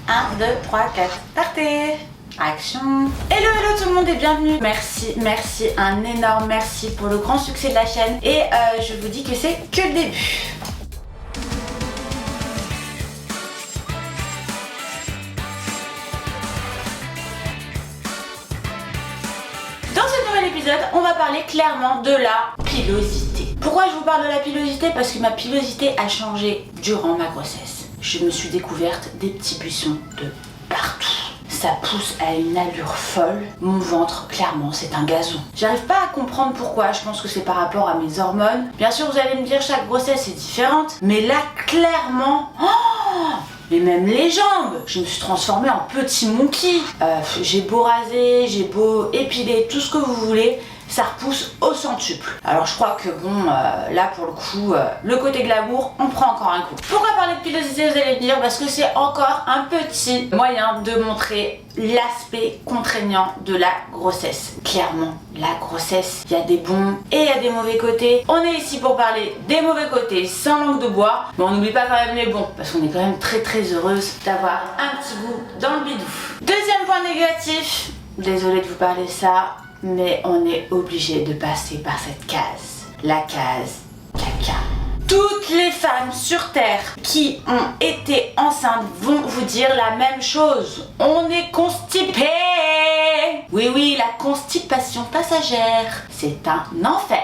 1, 2, 3, 4, partez! Action! Hello hello tout le monde et bienvenue! Merci, un énorme merci pour le grand succès de la chaîne et je vous dis que c'est que le début. Dans ce nouvel épisode, on va parler clairement de la pilosité. Pourquoi je vous parle de la pilosité? Parce que ma pilosité a changé durant ma grossesse. Je me suis découverte des petits buissons de partout. Ça pousse à une allure folle. Mon ventre, clairement, c'est un gazon. J'arrive pas à comprendre pourquoi. Je pense que c'est par rapport à mes hormones. Bien sûr, vous allez me dire chaque grossesse est différente. Mais là, clairement... Oh, mais même les jambes, je me suis transformée en petit monkey. J'ai beau raser, j'ai beau épiler, tout ce que vous voulez, ça repousse au centuple. Alors je crois que bon, là pour le coup, le côté glamour, on prend encore un coup. Pourquoi parler de pilosité, vous allez me dire? Parce que c'est encore un petit moyen de montrer l'aspect contraignant de la grossesse. Clairement, la grossesse, il y a des bons et il y a des mauvais côtés. On est ici pour parler des mauvais côtés sans langue de bois, mais on n'oublie pas quand même les bons, parce qu'on est quand même très heureuse d'avoir un petit goût dans le bidou. Deuxième point négatif, désolée de vous parler ça, mais on est obligé de passer par cette case, la case caca. Toutes les femmes sur Terre qui ont été enceintes vont vous dire la même chose. On est constipé. Oui, la constipation passagère, c'est un enfer.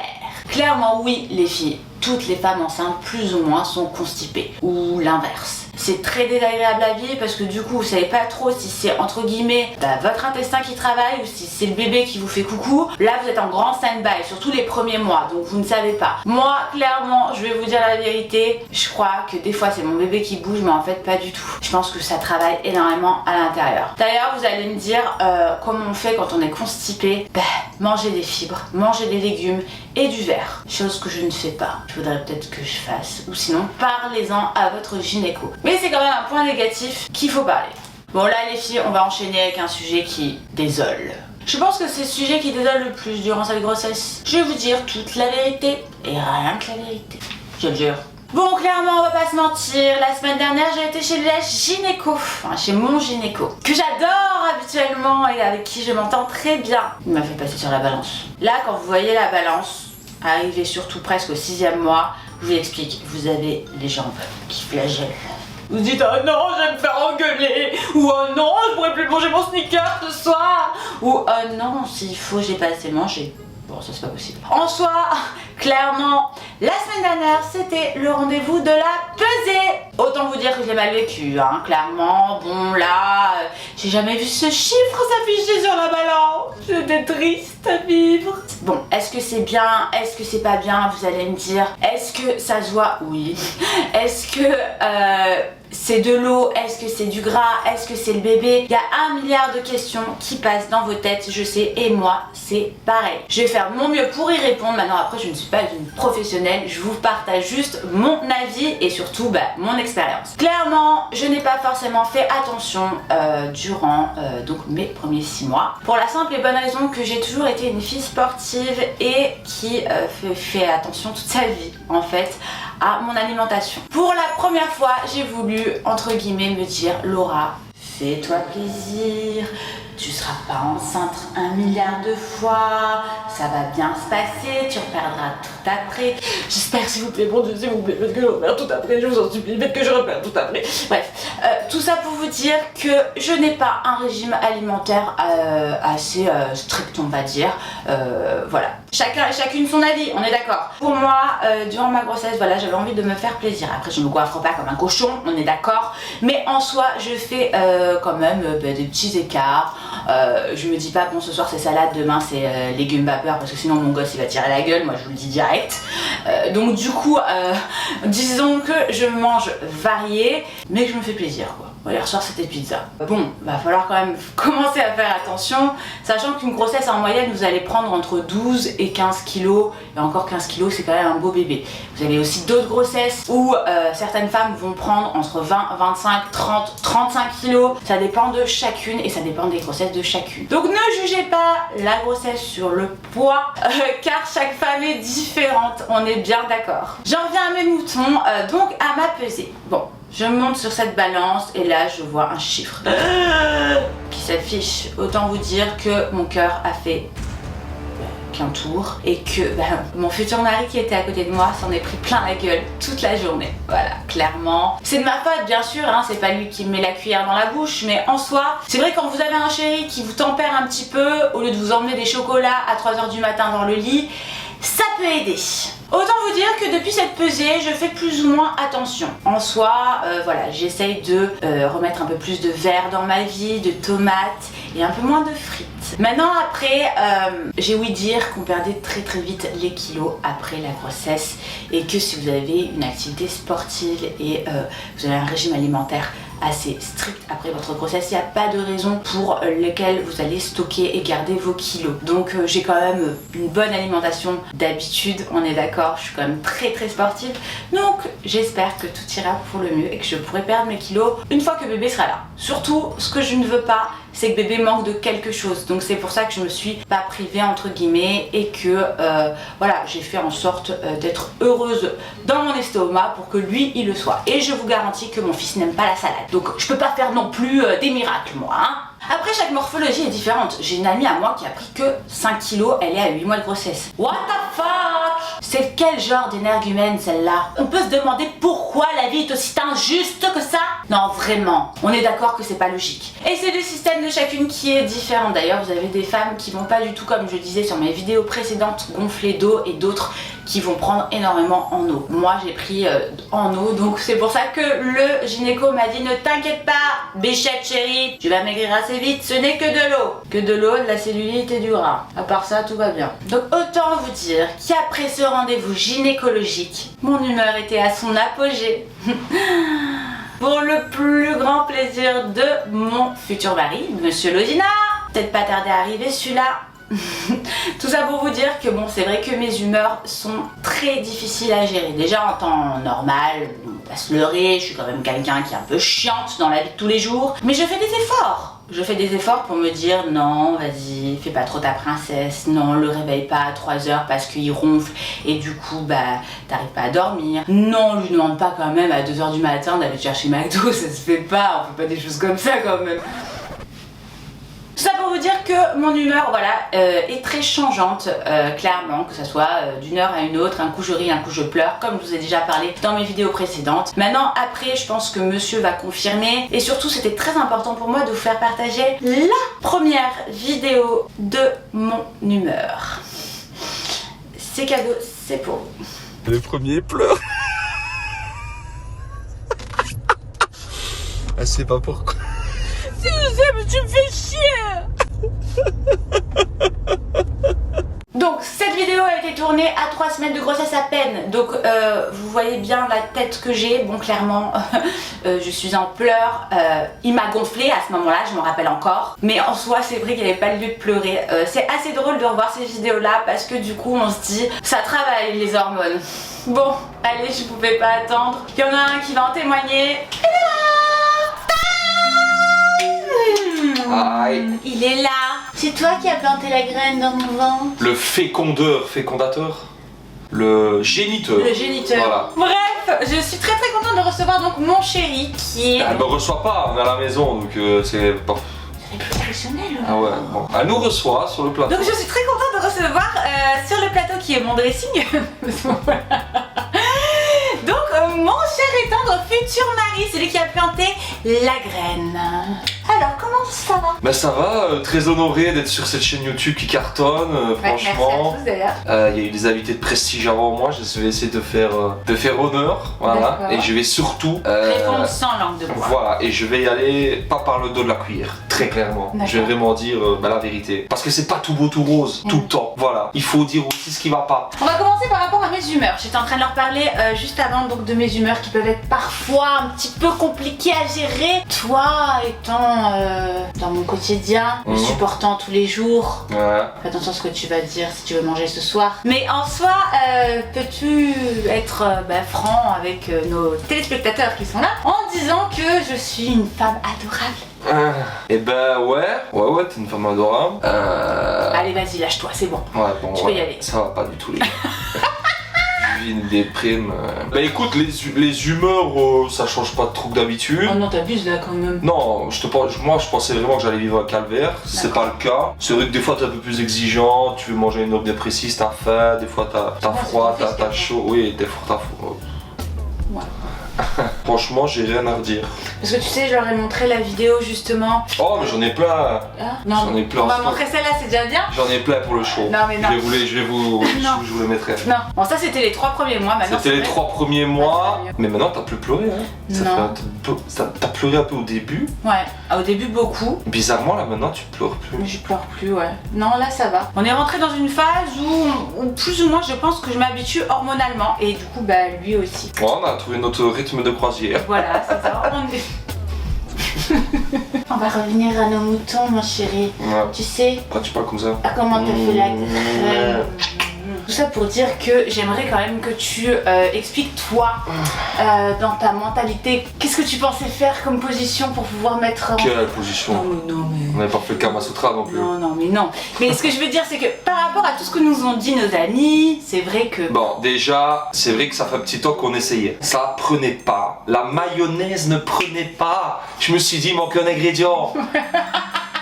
Clairement oui les filles, toutes les femmes enceintes plus ou moins sont constipées, ou l'inverse. C'est très désagréable à vivre parce que du coup vous savez pas trop si c'est entre guillemets votre intestin qui travaille ou si c'est le bébé qui vous fait coucou. Là vous êtes en grand stand-by, surtout les premiers mois, donc vous ne savez pas. Moi clairement je vais vous dire la vérité, je crois que des fois c'est mon bébé qui bouge mais en fait pas du tout. Je pense que ça travaille énormément à l'intérieur. D'ailleurs vous allez me dire comment on fait quand on est constipé. Manger des fibres, manger des légumes et du verre. Chose que je ne fais pas. Je voudrais peut-être que je fasse. Ou sinon parlez-en à votre gynéco. Mais c'est quand même un point négatif qu'il faut parler. Bon là les filles, on va enchaîner avec un sujet qui désole. Je pense que c'est le sujet qui désole le plus durant cette grossesse. Je vais vous dire toute la vérité et rien que la vérité. Je le jure. Bon clairement on va pas se mentir, la semaine dernière j'ai été chez la gynéco, enfin chez mon gynéco, que j'adore habituellement et avec qui je m'entends très bien. Il m'a fait passer sur la balance. Là quand vous voyez la balance, arrivé surtout presque au 6e mois, je vous explique, vous avez les jambes qui flagellent. Vous dites oh non je vais me faire engueuler, ou oh non je pourrais plus manger mon sneaker ce soir, ou oh non s'il faut j'ai pas assez mangé. Bon ça c'est pas possible. En soi, clairement, la semaine dernière c'était le rendez-vous de la pesée. Autant vous dire que je l'ai mal vécu, hein, clairement. Bon là, j'ai jamais vu ce chiffre s'afficher sur la balance. C'était triste à vivre. Bon, est-ce que c'est bien? Est-ce que c'est pas bien? Vous allez me dire. Est-ce que ça se voit? Oui. Est-ce que c'est de l'eau? Est-ce que c'est du gras? Est-ce que c'est le bébé? Il y a 1 milliard de questions qui passent dans vos têtes, je sais, et moi, c'est pareil. Je vais faire mon mieux pour y répondre. Maintenant, après, je ne suis pas une professionnelle, je vous partage juste mon avis et surtout mon expérience. Clairement, je n'ai pas forcément fait attention durant donc mes premiers 6 mois. Pour la simple et bonne raison que j'ai toujours été une fille sportive et qui fait attention toute sa vie, en fait, à mon alimentation. Pour la première fois, j'ai voulu, entre guillemets, me dire Laura, fais-toi plaisir, tu seras pas enceinte 1 milliard de fois, ça va bien se passer, tu reperdras tout après. J'espère s'il vous plaît, bon Dieu, s'il vous plaît, faites que je repère tout après, je vous en supplie, faites que je repère tout après. Bref, tout ça pour vous dire que je n'ai pas un régime alimentaire assez strict, on va dire. Voilà. Chacun et chacune son avis, on est d'accord. Pour moi, durant ma grossesse, voilà, j'avais envie de me faire plaisir. Après, je me coiffe pas comme un cochon, on est d'accord. Mais en soi, je fais quand même des petits écarts. Je me dis pas, bon, ce soir c'est salade, demain c'est légumes vapeur, parce que sinon mon gosse il va tirer la gueule, moi je vous le dis direct. Donc du coup, disons que je mange varié, mais que je me fais plaisir, quoi. Bon, hier soir c'était pizza. Bon, va falloir quand même commencer à faire attention, sachant qu'une grossesse en moyenne vous allez prendre entre 12 et 15 kilos, et encore 15 kilos c'est quand même un beau bébé. Vous avez aussi d'autres grossesses où certaines femmes vont prendre entre 20, 25, 30, 35 kilos, ça dépend de chacune et ça dépend des grossesses de chacune. Donc ne jugez pas la grossesse sur le poids, car chaque femme est différente, on est bien d'accord. J'en reviens à mes moutons, donc à ma pesée. Bon. Je monte sur cette balance et là je vois un chiffre qui s'affiche. Autant vous dire que mon cœur a fait qu'un tour et que mon futur mari qui était à côté de moi s'en est pris plein la gueule toute la journée. Voilà, clairement. C'est de ma faute bien sûr, hein, c'est pas lui qui me met la cuillère dans la bouche, mais en soi, c'est vrai quand vous avez un chéri qui vous tempère un petit peu, au lieu de vous emmener des chocolats à 3h du matin dans le lit, ça peut aider. Autant vous dire que depuis cette pesée, je fais plus ou moins attention. En soi, voilà, j'essaye de remettre un peu plus de verre dans ma vie, de tomates et un peu moins de frites. Maintenant après, j'ai ouï dire qu'on perdait très vite les kilos après la grossesse et que si vous avez une activité sportive et vous avez un régime alimentaire assez strict après votre grossesse, il n'y a pas de raison pour lesquelles vous allez stocker et garder vos kilos. Donc j'ai quand même une bonne alimentation d'habitude, on est d'accord, je suis quand même très sportive. Donc j'espère que tout ira pour le mieux et que je pourrai perdre mes kilos une fois que bébé sera là. Surtout, ce que je ne veux pas, c'est que bébé manque de quelque chose. Donc c'est pour ça que je me suis pas privée entre guillemets et que voilà, j'ai fait en sorte d'être heureuse dans mon estomac pour que lui il le soit. Et je vous garantis que mon fils n'aime pas la salade. Donc je peux pas faire non plus des miracles moi, hein. Après chaque morphologie est différente. J'ai une amie à moi qui a pris que 5 kilos, elle est à 8 mois de grossesse. What the fuck? C'est quel genre d'énergumène celle-là? On peut se demander pourquoi la vie est aussi injuste que ça? Non vraiment, on est d'accord que c'est pas logique. Et c'est le système de chacune qui est différent. D'ailleurs vous avez des femmes qui vont pas du tout, comme je disais sur mes vidéos précédentes, gonfler d'eau et d'autres qui vont prendre énormément en eau. Moi j'ai pris en eau, donc c'est pour ça que le gynéco m'a dit ne t'inquiète pas bichette chérie, tu vas maigrir assez vite, ce n'est que de l'eau. Que de l'eau, de la cellulite et du gras. À part ça, tout va bien. Donc autant vous dire qu'après ce rendez-vous gynécologique, mon humeur était à son apogée. Pour le plus grand plaisir de mon futur mari, Monsieur Lodina. Peut-être pas tarder à arriver celui-là. Tout ça pour vous dire que bon, c'est vrai que mes humeurs sont très difficiles à gérer. Déjà en temps normal, on va se leurrer, je suis quand même quelqu'un qui est un peu chiante dans la vie de tous les jours. Mais je fais des efforts. Je fais des efforts pour me dire non, vas-y, fais pas trop ta princesse, non, le réveille pas à 3h parce qu'il ronfle et du coup, t'arrives pas à dormir. Non, lui demande pas quand même à 2h du matin d'aller chercher McDo, ça se fait pas, on fait pas des choses comme ça quand même. Tout ça pour vous dire que mon humeur, voilà, est très changeante, clairement, que ce soit d'une heure à une autre, un coup je ris, un coup je pleure, comme je vous ai déjà parlé dans mes vidéos précédentes. Maintenant, après, je pense que monsieur va confirmer, et surtout, c'était très important pour moi de vous faire partager la première vidéo de mon humeur. C'est cadeau, c'est pour vous. Le premier pleure. Elle sait pas pourquoi. Si je sais, mais tu me fais chier. Donc cette vidéo a été tournée à 3 semaines de grossesse à peine. Donc vous voyez bien la tête que j'ai. Bon clairement je suis en pleurs. Il m'a gonflé à ce moment là, je m'en rappelle encore. Mais en soi c'est vrai qu'il n'y avait pas lieu de pleurer. C'est assez drôle de revoir ces vidéos là parce que du coup on se dit ça travaille les hormones. Bon allez, je pouvais pas attendre. Il y en a un qui va en témoigner. Aïe. Il est là. C'est toi qui as planté la graine dans mon ventre. Le fécondateur, le géniteur. Le géniteur. Voilà. Bref, je suis très contente de recevoir donc mon chéri qui est... Elle me reçoit pas, on est à la maison donc c'est pas... Elle est plus professionnelle. Ah ouais, bon. Elle nous reçoit sur le plateau. Donc je suis très contente de recevoir sur le plateau qui est mon dressing. Donc mon cher et tendre futur mari, celui qui a planté la graine. Alors comment ça va? Bah ça va, très honoré d'être sur cette chaîne YouTube qui cartonne, franchement. Merci à tous d'ailleurs. Il y a eu des invités de prestige avant moi, je vais essayer de faire honneur, voilà. Et je vais surtout... répondre sans langue de bois. Voilà, et je vais y aller pas par le dos de la cuillère, très clairement. Je vais vraiment dire la vérité. Parce que c'est pas tout beau tout rose, tout le temps. Voilà, il faut dire aussi ce qui va pas. On va commencer par rapport à mes humeurs. J'étais en train de leur parler juste avant donc de mes humeurs qui peuvent être parfois un petit peu compliquées à gérer. Toi étant dans mon quotidien, me supportant tous les jours. Ouais. Fais attention à ce que tu vas dire si tu veux manger ce soir. Mais en soi, peux-tu être franc avec nos téléspectateurs qui sont là en disant que je suis une femme adorable? Et ben ouais, t'es une femme adorable. Allez vas-y, lâche-toi, c'est bon. Ouais, bon, tu peux y aller. Ça va pas du tout les gars. vis une déprime. Bah écoute, les humeurs, ça change pas trop que d'habitude. Oh non, t'abuses là quand même. Non, moi je pensais vraiment que j'allais vivre un calvaire, c'est pas le cas. C'est vrai que des fois t'es un peu plus exigeant, tu veux manger une heure bien précise, t'as faim, des fois t'as froid, t'as chaud, oui, des fois t'as froid. Ouais. Franchement, j'ai rien à redire. Parce que tu sais, je leur ai montré la vidéo justement. Oh, mais j'en ai plein. Ah, non, J'en ai plein. on va montrer celle-là, c'est déjà bien. J'en ai plein pour le show. Non, mais non. Je vous les mettrai. Non, bon, ça c'était les 3 premiers mois. Maintenant, c'était les 3 premiers mois. Mais maintenant, t'as plus pleuré. Hein. Non. T'as pleuré un peu au début. Ouais, au début beaucoup. Bizarrement, là maintenant, tu pleures plus. Mais je pleure plus, ouais. Non, là ça va. On est rentré dans une phase où plus ou moins, je pense que je m'habitue hormonalement. Et du coup, bah lui aussi. Ouais, on a trouvé notre rythme de croisière. Voilà, c'est ça. On va revenir à nos moutons, mon chéri. Ouais. Tu sais. Pourquoi tu parles comme ça? Ah, comment t'as fait la crème. Tout ça pour dire que j'aimerais quand même que tu expliques toi, dans ta mentalité, qu'est-ce que tu pensais faire comme position pour pouvoir mettre... Quelle position? Non. On n'avait pas fait le Kama Sutra non plus. Non. Mais ce que je veux dire, c'est que par rapport à tout ce que nous ont dit nos amis, c'est vrai que... Bon, déjà, c'est vrai que ça fait un petit temps qu'on essayait. Ça prenait pas. La mayonnaise ne prenait pas. Je me suis dit, il manque un ingrédient.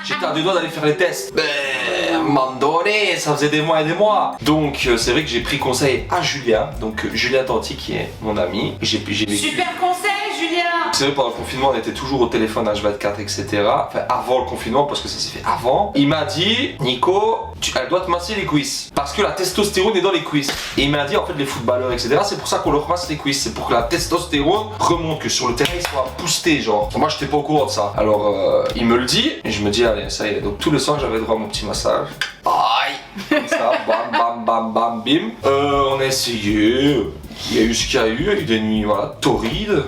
J'étais à 2 doigts d'aller faire les tests. Mais à un moment donné, ça faisait des mois et des mois. Donc c'est vrai que j'ai pris conseil à Julien. Donc Julien Tanti qui est mon ami. J'ai vécu. Super conseil, Julien. C'est vrai, pendant le confinement, on était toujours au téléphone H24, etc. Enfin, avant le confinement, parce que ça s'est fait avant. Il m'a dit, Nico, elle doit te masser les cuisses. Parce que la testostérone est dans les cuisses. Et il m'a dit, en fait, les footballeurs, etc., c'est pour ça qu'on leur masse les cuisses. C'est pour que la testostérone remonte, que sur le terrain, il soit boosté, genre. Moi, j'étais pas au courant de ça. Alors, il me le dit, et je me dis, allez, ça y est. Donc, tous les soirs, j'avais droit à mon petit massage. Aïe! Comme ça, bam, bim. On a essayé. Il y a eu ce qu'il y a eu. Il y a eu des nuits, voilà, torrides.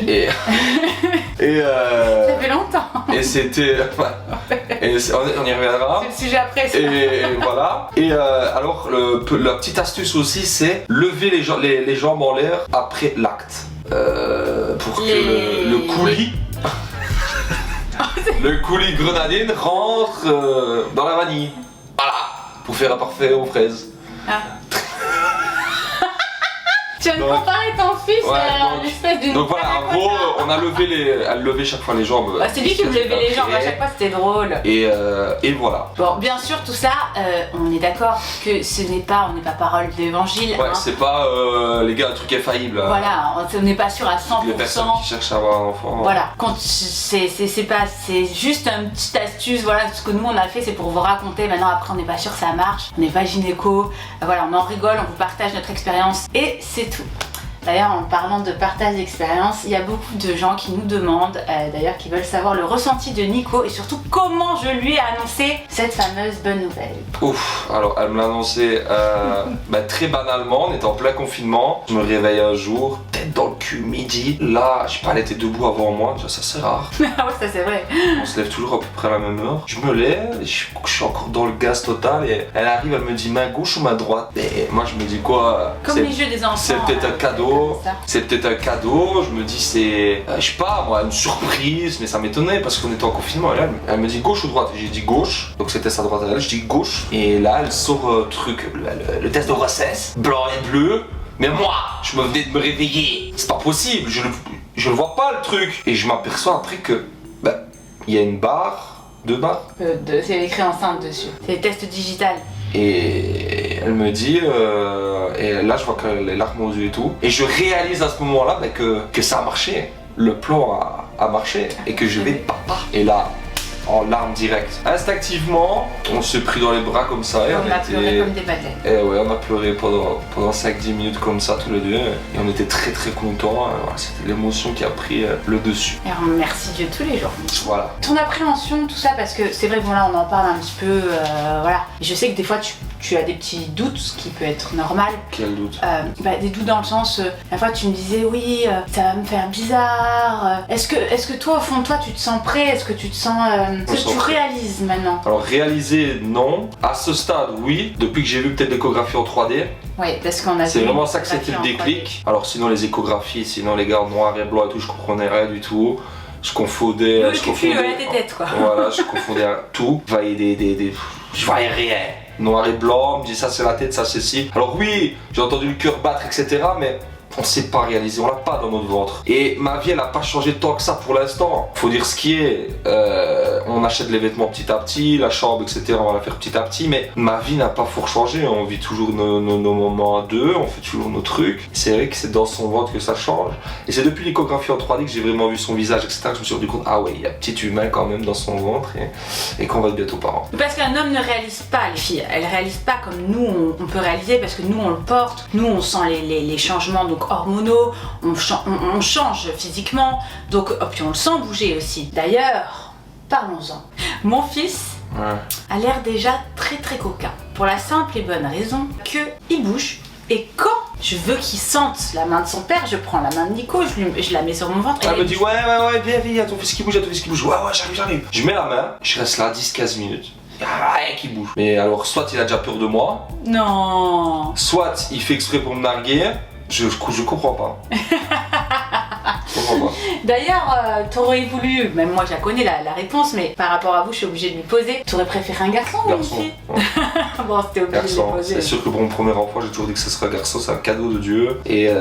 Et Ça fait longtemps. Et c'était... Et on y reviendra. C'est le sujet après. Et voilà. Et alors, la petite astuce aussi, c'est lever les jambes en l'air après l'acte. Pour que le coulis... le coulis grenadine rentre dans la vanille. Voilà. Pour faire un parfait aux fraises. Ah. Tu viens de comparer ton fils à une espèce d'une... Donc voilà, en gros, on a elle levait chaque fois les jambes. Bah, c'est lui qui me levait les jambes à chaque fois, c'était drôle. Et voilà. Bon, bien sûr, tout ça, on est d'accord que on n'est pas parole d'évangile. Ouais, hein. c'est pas, les gars, un truc infaillible. Voilà, on n'est pas sûr à 100%. Les personnes qui cherchent à avoir un enfant. Voilà, c'est juste une petite astuce, voilà, ce que nous on a fait, c'est pour vous raconter. Maintenant, après, on n'est pas sûr que ça marche, on n'est pas gynéco, voilà, on en rigole, on vous partage notre expérience et c'est tout. D'ailleurs, en parlant de partage d'expérience, il y a beaucoup de gens qui nous demandent, d'ailleurs, qui veulent savoir le ressenti de Nico et surtout comment je lui ai annoncé cette fameuse bonne nouvelle. Ouf, alors elle me l'a annoncé très banalement, on était en plein confinement. Je me réveille un jour, tête dans le cul, midi. Là, je sais pas, elle était debout avant moi, déjà ça c'est rare. Ah ouais, ça c'est vrai. On se lève toujours à peu près à la même heure. Je me lève, je suis encore dans le gaz total et elle arrive, elle me dit main gauche ou main droite. Et moi je me dis quoi? Comme les jeux des enfants. C'est peut-être un cadeau. C'est peut-être un cadeau, je me dis c'est, je sais pas moi, une surprise, mais ça m'étonnait parce qu'on était en confinement et là elle me dit gauche ou droite, et j'ai dit gauche, donc c'était sa droite à elle, je dis gauche, et là elle sort le test de grossesse, blanc et bleu, mais moi, je me venais de me réveiller, c'est pas possible, je le vois pas le truc, et je m'aperçois après que, il y a une barre, 2 barres. C'est écrit enceinte dessus, c'est les tests digital. Et elle me dit, et là je vois qu'elle a les larmes aux yeux et tout, et je réalise à ce moment-là que ça a marché, le plan a marché, et que je vais papa. Et là, en larmes directes. Instinctivement, on s'est pris dans les bras comme ça, et on a pleuré comme des madeleines. Et ouais, on a pleuré pendant 5-10 minutes comme ça tous les deux, et on était très très contents, c'était l'émotion qui a pris le dessus. Et on remercie Dieu tous les jours. Voilà. Ton appréhension, tout ça, parce que c'est vrai, bon là on en parle un petit peu, voilà. Je sais que des fois tu as des petits doutes, ce qui peut être normal. Quel doute? Des doutes dans le sens, la fois tu me disais oui, ça va me faire bizarre. Est-ce que toi au fond de toi tu te sens prêt? Est-ce que tu te sens... Est-ce que tu réalises maintenant? Alors réaliser, non. À ce stade, oui. Depuis que j'ai vu peut-être l'échographie en 3D. Oui, parce qu'on a... C'est vraiment ça que c'était le déclic. Alors sinon les échographies, sinon les gars en noir et blanc et tout, je comprenais rien du tout. Je confondais... Le cul, des têtes quoi. Voilà, je confondais tout. Je voyais je voyais rien. noir et blanc, on me dit ça c'est la tête, ça c'est ci. Alors oui, j'ai entendu le cœur battre, etc. Mais on ne sait pas réaliser, on l'a pas dans notre ventre. Et ma vie elle n'a pas changé tant que ça pour l'instant. Faut dire ce qui est. On achète les vêtements petit à petit, la chambre, etc. On va la faire petit à petit. Mais ma vie n'a pas fort changé. On vit toujours nos moments à deux, on fait toujours nos trucs. C'est vrai que c'est dans son ventre que ça change. Et c'est depuis l'échographie en 3D que j'ai vraiment vu son visage, etc. que je me suis rendu compte, ah ouais, il y a un petit humain quand même dans son ventre et qu'on va être bientôt parents. Parce qu'un homme ne réalise pas les filles. Elles réalisent pas comme nous on peut réaliser parce que nous on le porte. Nous on sent les changements donc hormonaux, on change physiquement, donc puis on le sent bouger aussi. D'ailleurs, parlons-en. Mon fils a l'air déjà très très coquin, pour la simple et bonne raison qu'il bouge. Et quand je veux qu'il sente la main de son père, je prends la main de Nico, je la mets sur mon ventre. Elle me dit ouais, viens, il y a ton fils qui bouge, ouais, j'arrive. Je mets la main, je reste là 10-15 minutes. Rien qui bouge. Mais alors, soit il a déjà peur de moi. Non. Soit il fait exprès pour me narguer. Je comprends pas. D'ailleurs, t'aurais voulu, même moi je la connais la réponse, mais par rapport à vous, je suis obligée de lui poser. T'aurais préféré un garçon ou une fille? Bon, c'était obligé de lui poser. C'est sûr que pour mon premier enfant, j'ai toujours dit que ce serait un garçon, c'est un cadeau de Dieu. Et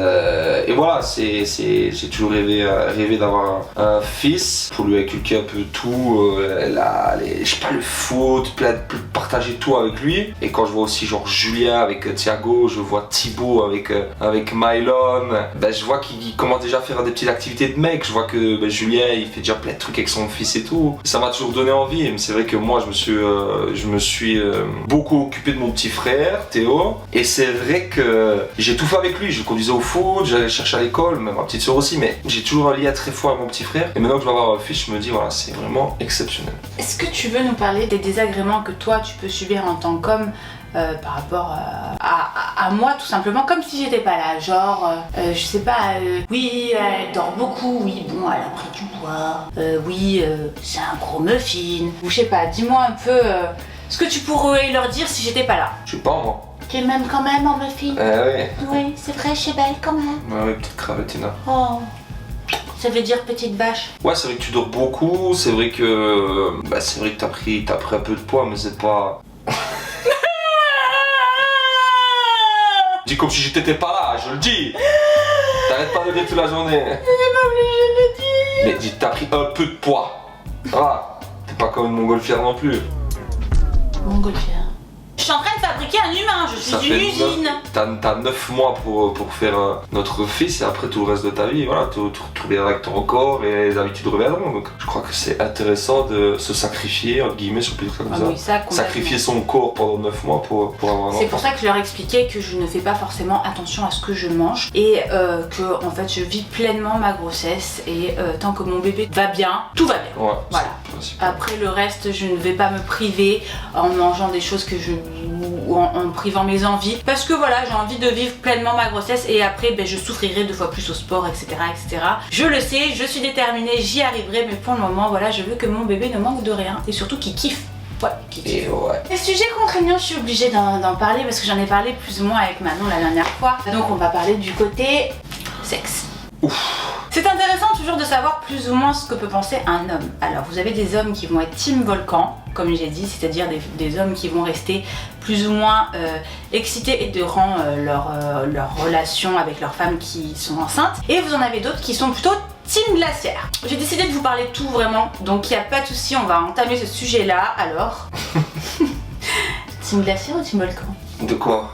voilà, j'ai toujours rêvé d'avoir un fils pour lui inculquer un peu tout, je sais pas, le foot, partager tout avec lui. Et quand je vois aussi genre Julien avec Thiago, je vois Thibaut avec Mylon, ben, je vois qu'il commence déjà à faire des petites activités de mec. Je vois que Julien il fait déjà plein de trucs avec son fils et tout. Ça m'a toujours donné envie. Mais c'est vrai que moi je me suis beaucoup occupé de mon petit frère Théo. Et c'est vrai que j'ai tout fait avec lui. Je le conduisais au foot, j'allais le chercher à l'école, même ma petite soeur aussi. Mais j'ai toujours un lien très fort avec mon petit frère. Et maintenant que je vais avoir un fils, je me dis voilà, c'est vraiment exceptionnel. Est-ce que tu veux nous parler des désagréments que toi tu peux subir en tant qu'homme par rapport à moi tout simplement, comme si j'étais pas là, genre je sais pas, oui elle dort beaucoup, oui bon elle a pris du poids, oui c'est un gros muffin, ou je sais pas, dis-moi un peu ce que tu pourrais leur dire si j'étais pas là. Je sais pas moi. Tu m'aimes quand même en muffin? Oui. Oui c'est vrai, je suis belle quand même. Oui, petite cravatina. Oh. Ça veut dire petite vache. Ouais, c'est vrai que tu dors beaucoup, c'est vrai que t'as pris un peu de poids, mais c'est pas. Dis comme si j'étais pas là, je le dis. T'arrêtes pas de le dire toute la journée. Je suis pas obligée de le dire. Mais dis, t'as pris un peu de poids. Ça va. T'es pas comme une montgolfière non plus. Montgolfière. Je suis en train de fabriquer un humain, je suis une usine. T'as 9 mois pour faire notre fils et après tout le reste de ta vie, voilà, tu reviendras avec ton corps et les habitudes reviendront. Donc je crois que c'est intéressant de se sacrifier, entre guillemets, si on peut dire ça comme ça. Oui, ça sacrifier son corps pendant 9 mois pour avoir un enfant. C'est pour ça que je leur expliquais que je ne fais pas forcément attention à ce que je mange et que en fait je vis pleinement ma grossesse et tant que mon bébé va bien, tout va bien. Ouais, voilà. Après le reste, je ne vais pas me priver en mangeant des choses que ou en privant mes envies parce que voilà, j'ai envie de vivre pleinement ma grossesse et après je souffrirai 2 fois plus au sport, etc., etc. Je le sais, je suis déterminée, j'y arriverai, mais pour le moment voilà, je veux que mon bébé ne manque de rien et surtout qu'il kiffe. Ouais, qu'il kiffe. Ouais. Les sujets contraignants, je suis obligée d'en parler parce que j'en ai parlé plus ou moins avec Manon la dernière fois. Donc on va parler du côté sexe. Ouf. C'est intéressant toujours de savoir plus ou moins ce que peut penser un homme. Alors vous avez des hommes qui vont être team volcan, comme j'ai dit, c'est-à-dire des hommes qui vont rester plus ou moins excités et durant leur relation avec leurs femmes qui sont enceintes. Et vous en avez d'autres qui sont plutôt team glaciaire. J'ai décidé de vous parler de tout vraiment, donc il n'y a pas de souci, on va entamer ce sujet-là. Alors, team glaciaire ou team volcan? De quoi?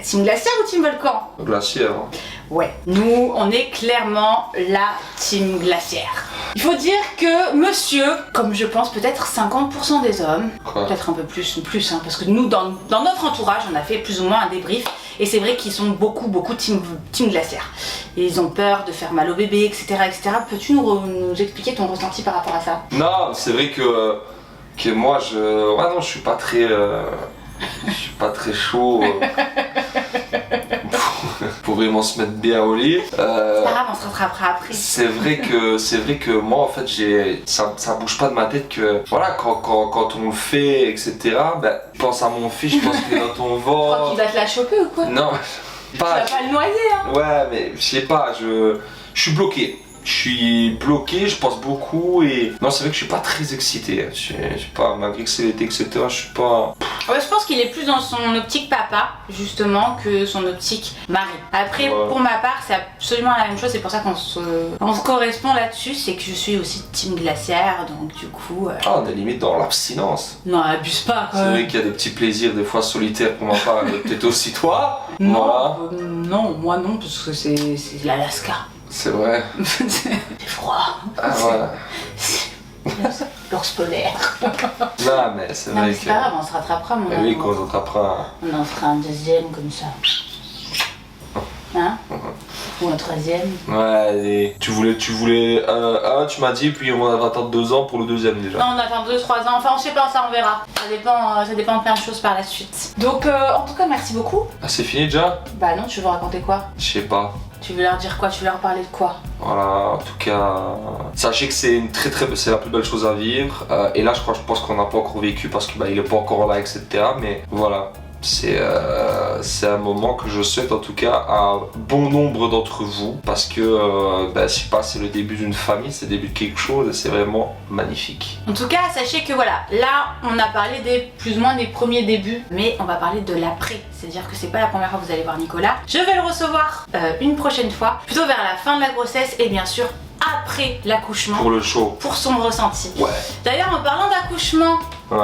Team glaciaire ou team volcan? Glaciaire. Ouais, nous on est clairement la team glaciaire. Il faut dire que monsieur, comme je pense peut-être 50% des hommes, peut-être un peu plus hein, parce que nous dans notre entourage on a fait plus ou moins un débrief et c'est vrai qu'ils sont beaucoup team glaciaire. Et ils ont peur de faire mal au bébé, etc. Peux-tu nous expliquer ton ressenti par rapport à ça? Non, c'est vrai que moi je suis pas très chaud. Pour vraiment se mettre bien au lit. C'est pas grave, on se rattrapera après. C'est vrai que moi en fait ça bouge pas de ma tête que voilà quand on le fait etc. Je pense à mon fils, je pense qu'il est dans ton ventre. Tu crois qu'il va te la choper ou quoi? Non, pas. Tu vas pas le noyer hein. Ouais mais je sais pas, je suis bloqué. Je pense beaucoup et non c'est vrai que je suis pas très excité. Je sais pas, malgré que c'est l'été etc. Je suis pas. Ouais, je pense qu'il est plus dans son optique papa, justement, que son optique mari. Après, pour ma part, c'est absolument la même chose, c'est pour ça qu'on se correspond là-dessus, c'est que je suis aussi team glaciaire, donc du coup... Ah, on est limite dans l'abstinence. Non, abuse pas, quoi. C'est vrai qu'il y a des petits plaisirs, des fois solitaires pour ma part, peut-être aussi toi. Non, voilà. Non, moi non, parce que c'est l'Alaska. C'est vrai. C'est froid. Ah ouais. L'ours polaire. Non, mais c'est Non, vrai mais que... c'est pas grave, on se rattrapera, mon Mais oui, amour. quand on t'apprend... On en fera un deuxième comme ça. Hein? Ou un troisième. Ouais, allez. Tu m'as dit, puis on va attendre 2 ans pour le deuxième déjà. Non, on attend 2-3 ans, enfin on sait pas, ça on verra. Ça dépend de plein de choses par la suite. Donc en tout cas, merci beaucoup. Ah, c'est fini déjà? Bah non, tu veux raconter quoi? Je sais pas. Tu veux leur dire quoi? Tu veux leur parler de quoi? Voilà, en tout cas, sachez que c'est c'est la plus belle chose à vivre. Et là, je pense qu'on n'a pas encore vécu parce que il est pas encore là, etc. Mais voilà, c'est un moment que je souhaite en tout cas à bon nombre d'entre vous parce que je sais pas, c'est le début d'une famille, c'est le début de quelque chose et c'est vraiment magnifique. En tout cas, sachez que voilà, là on a parlé plus ou moins des premiers débuts, mais on va parler de l'après. C'est-à-dire que c'est pas la première fois que vous allez voir Nicolas. Je vais le recevoir une prochaine fois, plutôt vers la fin de la grossesse et bien sûr après l'accouchement. Pour le show. Pour son ressenti. Ouais. D'ailleurs, en parlant d'accouchement, Ouais.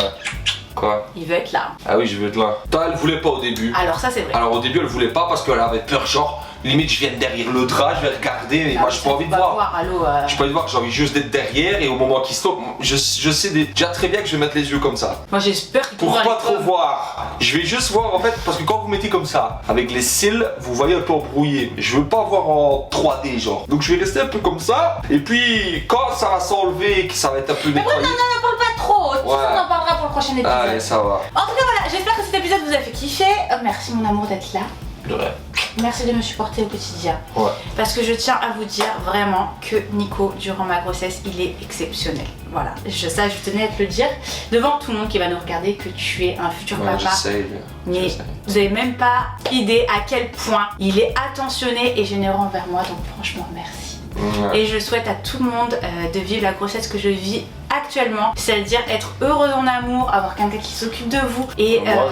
Quoi? il veut être là. Ah oui, je veux être là. Elle voulait pas au début. Alors ça c'est vrai. Alors au début, elle voulait pas parce qu'elle avait peur, genre, limite je viens derrière le drap, je vais regarder, et moi j'ai pas envie de voir. Allô, J'ai pas envie de voir, j'ai envie juste d'être derrière et au moment qu'il stoppe, je sais déjà très bien que je vais mettre les yeux comme ça. Moi j'espère qu'il Pour pas trop voir. Je vais juste voir en fait, parce que quand vous mettez comme ça, avec les cils, vous voyez un peu embrouillé. Mais je veux pas voir en 3D genre. Donc je vais rester un peu comme ça. Et puis quand ça va s'enlever et que ça va être un peu Mais nettoyé. non, parle pas trop. Ouais. On en parlera pour le prochain épisode. Allez, ça va. En tout cas voilà, j'espère que cet épisode vous a fait kiffer. Merci mon amour d'être là. Ouais. Merci de me supporter au quotidien. Ouais. Parce que je tiens à vous dire vraiment que Nico, durant ma grossesse, il est exceptionnel. Voilà, ça je tenais à te le dire devant tout le monde qui va nous regarder que tu es un futur papa. J'essaye. Mais vous avez même pas idée à quel point il est attentionné et généreux envers moi, donc franchement merci. Ouais. Et je souhaite à tout le monde de vivre la grossesse que je vis actuellement, c'est-à-dire être heureux en amour, avoir quelqu'un qui s'occupe de vous et Moi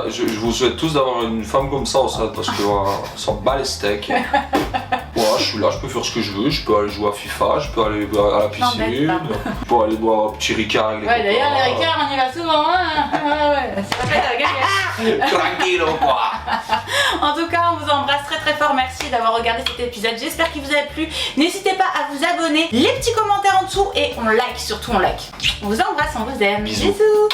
je vous souhaite tous d'avoir une femme comme ça enceinte parce que on s'en bat les steaks. Ouais, je suis là, je peux faire ce que je veux, je peux aller jouer à FIFA, je peux aller à la piscine, je peux aller boire un petit ricard avec les copains. Ouais, d'ailleurs les ricards on y va souvent, hein. Ouais, ça fait la gueule. Tranquille quoi. En tout cas, on vous embrasse très très fort, merci d'avoir regardé cet épisode, j'espère qu'il vous a plu. N'hésitez pas à vous abonner, les petits commentaires en dessous et on like, surtout on like. On vous embrasse, on vous aime. Bisous. Bisous.